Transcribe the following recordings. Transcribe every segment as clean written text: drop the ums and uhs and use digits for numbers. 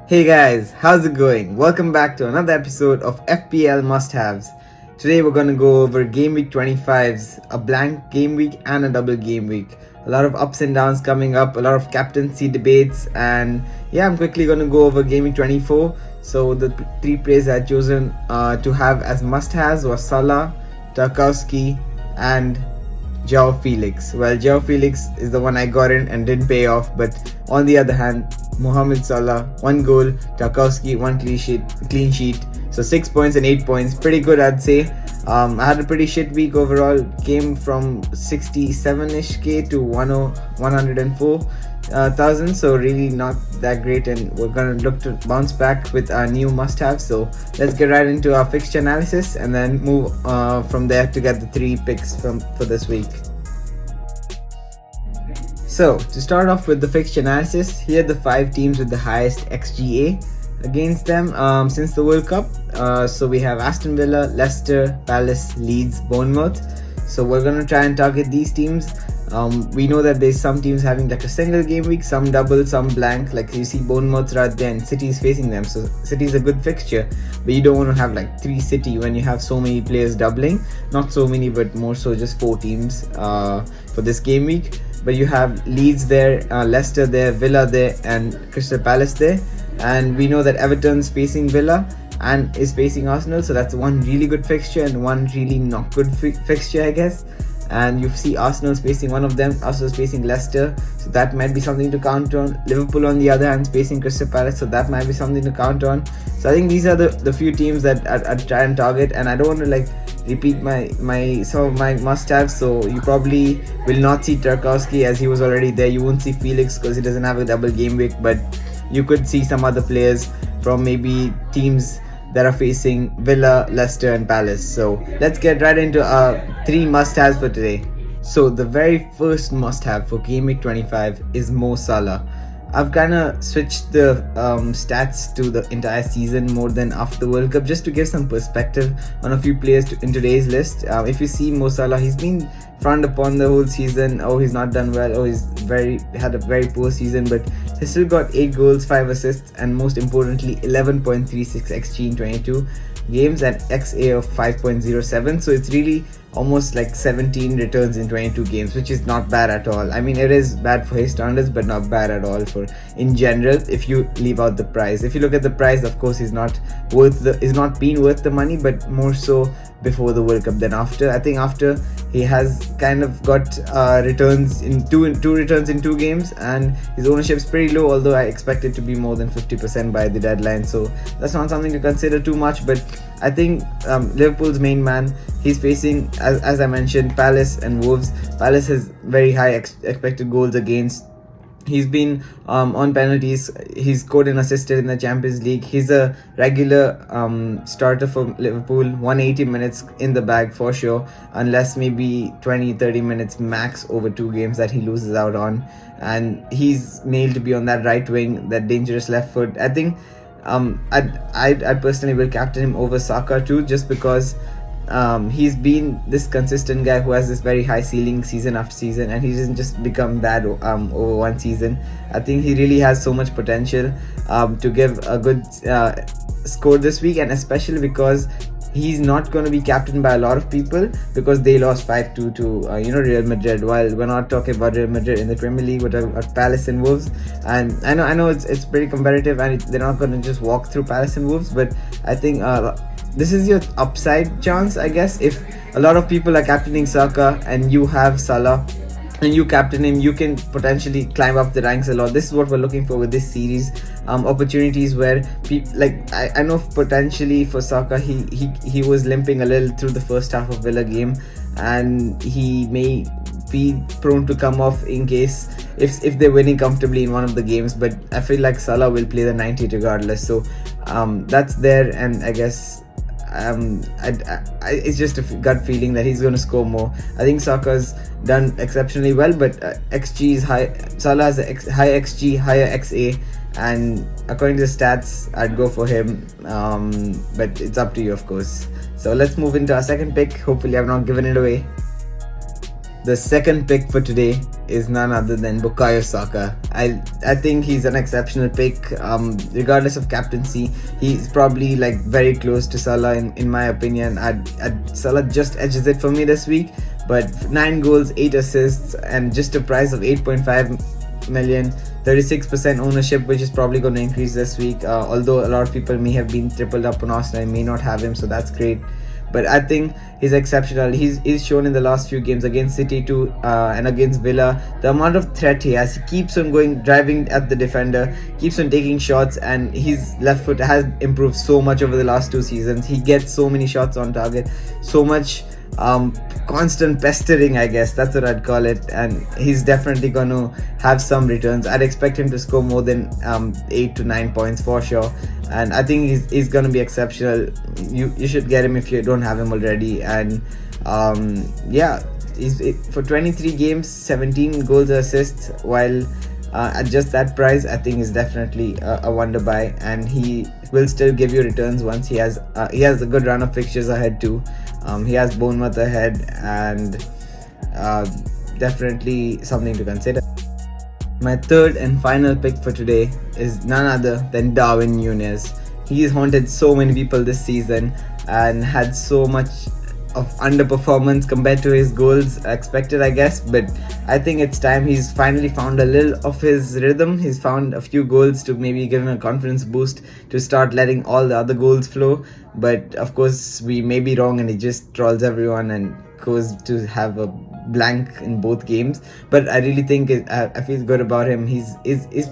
Hey guys, how's it going? Welcome back to another episode of FPL Must-Haves. Today we're going to go over Game Week 25s, a blank game week and a double game week. A lot of ups and downs coming up, a lot of captaincy debates, and I'm quickly going to go over Game Week 24. So the three players I had chosen to have as must-haves was Salah, Tarkowski, and João Felix. Well, João Felix is the one I got in and didn't pay off, but on the other hand, Mohamed Salah, 1 goal, Tarkowski, 1 clean sheet. So 6 points and 8 points. Pretty good, I'd say. I had a pretty shit week overall. Came from 67-ish K to 104,000. So really not that great. And we're going to look to bounce back with our new must-have. So let's get right into our fixture analysis and then move from there to get the 3 picks for this week. So, to start off with the fixture analysis, here are the 5 teams with the highest XGA against them since the World Cup. So we have Aston Villa, Leicester, Palace, Leeds, Bournemouth. So we're going to try and target these teams. We know that there's some teams having like a single game week, some double, some blank. Like you see Bournemouth right there and City is facing them. So City is a good fixture, but you don't want to have like 3 City when you have so many players doubling. Not so many, but more so just 4 teams for this game week. But you have Leeds there, Leicester there, Villa there, and Crystal Palace there. And we know that Everton's facing Villa and is facing Arsenal. So that's one really good fixture and one really not good fixture, I guess. And you see Arsenal's facing one of them, Arsenal's facing Leicester, so that might be something to count on. Liverpool on the other hand is facing Crystal Palace, so that might be something to count on. So I think these are the few teams that I'd try and target, and I don't want to like repeat some of my must-haves, so you probably will not see Tarkowski as he was already there. You won't see Felix because he doesn't have a double game week, but you could see some other players from maybe teams that are facing Villa, Leicester and Palace. So let's get right into our 3 must-haves for today. So the very first must-have for Game Week 25 is Mo Salah. I've kind of switched the stats to the entire season more than after the World Cup, just to give some perspective on a few players in today's list. If you see Mo Salah, he's been frowned upon the whole season. Oh, he's not done well. Oh, he's had a very poor season, but he's still got 8 goals, 5 assists, and most importantly 11.36 XG in 22 games and XA of 5.07. So it's really almost like 17 returns in 22 games, which is not bad at all. I mean, it is bad for his standards, but not bad at all for in general if you leave out the price. If you look at the price, of course he's not been worth the money, but more so before the World Cup than after. I think after he has kind of got returns in two returns in 2 games, and his ownership is pretty low, although I expect it to be more than 50% by the deadline, so that's not something to consider too much. But I think Liverpool's main man, he's facing, as I mentioned, Palace and Wolves. Palace has very high expected goals against. He's been on penalties. He's scored and assisted in the Champions League. He's a regular starter for Liverpool. 180 minutes in the bag for sure, unless maybe 20-30 minutes max over 2 games that he loses out on. And he's nailed to be on that right wing, that dangerous left foot. I think I personally will captain him over Saka too, just because he's been this consistent guy who has this very high ceiling season after season, and he doesn't just become bad over one season. I think he really has so much potential to give a good score this week, and especially because he's not going to be captained by a lot of people because they lost 5-2 to Real Madrid. While we're not talking about Real Madrid in the Premier League, we're talking about Palace and Wolves. And I know it's pretty competitive, and they're not going to just walk through Palace and Wolves, but I think this is your upside chance, I guess. If a lot of people are captaining Saka and you have Salah and you captain him, you can potentially climb up the ranks a lot. This is what we're looking for with this series. Opportunities where I know potentially for Saka, he was limping a little through the first half of Villa game, and he may be prone to come off in case if they're winning comfortably in one of the games. But I feel like Salah will play the 90 regardless, so that's there. And I guess it's just a gut feeling that he's going to score more. I think Saka's done exceptionally well, but XG is high. Salah has a high XG, higher XA, and according to the stats, I'd go for him, but it's up to you, of course. So let's move into our second pick. Hopefully I've not given it away. The second pick for today is none other than Bukayo Saka. I think he's an exceptional pick. Regardless of captaincy, he's probably like very close to Salah in my opinion. Salah just edges it for me this week, but 9 goals, 8 assists, and just a price of 8.5 million. 36% ownership, which is probably going to increase this week, although a lot of people may have been tripled up on Arsenal and may not have him, so that's great. But I think he's exceptional. He's shown in the last few games against City too, and against Villa, the amount of threat he has. He keeps on going, driving at the defender, keeps on taking shots, and his left foot has improved so much over the last 2 seasons. He gets so many shots on target, so much constant pestering, I guess that's what I'd call it, and he's definitely going to have some returns. I'd expect him to score more than 8 to 9 points for sure, and I think he's going to be exceptional. You should get him if you don't have him already. And yeah, for 23 games, 17 goals and assists, while at just that price, I think is definitely a wonder buy, and he will still give you returns once he has a good run of fixtures ahead too. He has Bournemouth ahead, and definitely something to consider. My third and final pick for today is none other than Darwin Núñez. He's haunted so many people this season and had so much of underperformance compared to his goals expected, I guess, but I think it's time. He's finally found a little of his rhythm. He's found a few goals to maybe give him a confidence boost to start letting all the other goals flow. But of course, we may be wrong and he just trolls everyone and goes to have a blank in both games. But I really think I feel good about him. He's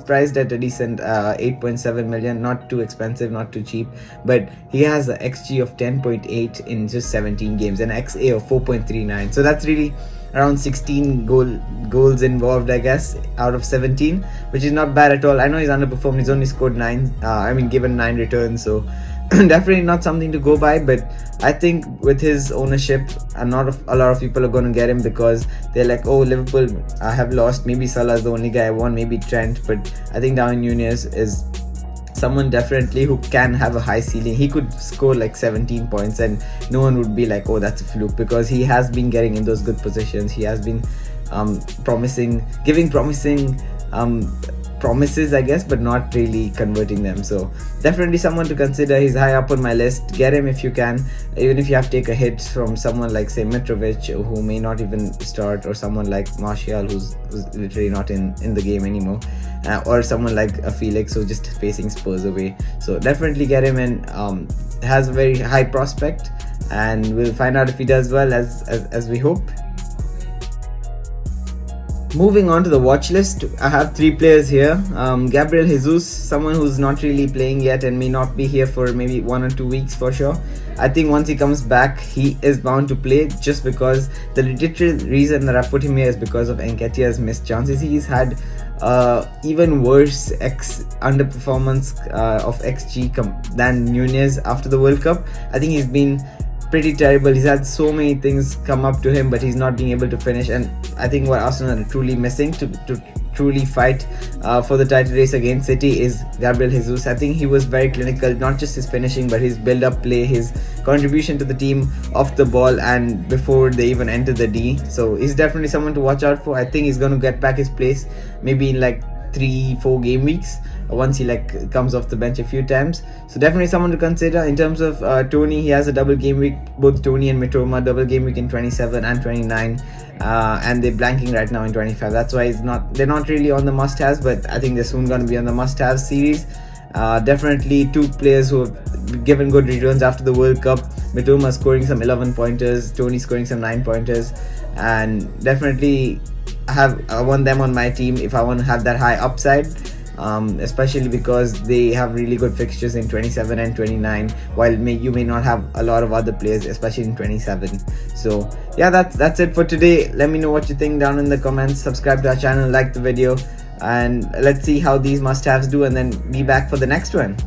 priced at a decent 8.7 million, not too expensive, not too cheap, but he has an XG of 10.8 in just 17 games and XA of 4.39, so that's really around 16 goals involved, I guess, out of 17, which is not bad at all. I know he's underperformed. He's only scored 9 given 9 returns, so definitely not something to go by. But I think with his ownership, a lot of people are going to get him because they're like, oh, Liverpool have lost, maybe Salah is the only guy I want, maybe Trent. But I think Darwin Núñez is someone definitely who can have a high ceiling. He could score like 17 points and no one would be like, oh, that's a fluke, because he has been getting in those good positions. He has been giving promising promises, I guess, but not really converting them. So definitely someone to consider. He's high up on my list. Get him if you can, even if you have to take a hit from someone like, say, Mitrovic, who may not even start, or someone like Martial, who's literally not in the game anymore, or someone like a Felix who's just facing Spurs away. So definitely get him, and has a very high prospect, and we'll find out if he does well as we hope. Moving on to the watch list, I have 3 players here. Gabriel Jesus, someone who's not really playing yet and may not be here for maybe 1 or 2 weeks for sure. I think once he comes back, he is bound to play, just because the literal reason that I put him here is because of Nketiah's missed chances. He's had even worse underperformance of XG than Núñez after the World Cup. I think he's been pretty terrible. He's had so many things come up to him, but he's not being able to finish. And I think what Arsenal are truly missing to truly fight for the title race against City is Gabriel Jesus. I think he was very clinical, not just his finishing, but his build-up play, his contribution to the team off the ball and before they even enter the D. So he's definitely someone to watch out for. I think he's going to get back his place maybe in like 3-4 game weeks once he comes off the bench a few times. So definitely someone to consider. In terms of Tony, he has a double game week, both Tony and Mitoma, double game week in 27 and 29, and they're blanking right now in 25. That's why they're not really on the must-haves, but I think they're soon going to be on the must-haves series. Definitely 2 players who have given good returns after the World Cup. Mitoma scoring some 11 pointers, Tony scoring some 9 pointers, and definitely I want them on my team if I want to have that high upside, especially because they have really good fixtures in 27 and 29, while you may not have a lot of other players, especially in 27. So yeah, that's it for today. Let me know what you think down in the comments. Subscribe to our channel, like the video, and let's see how these must-haves do, and then be back for the next one.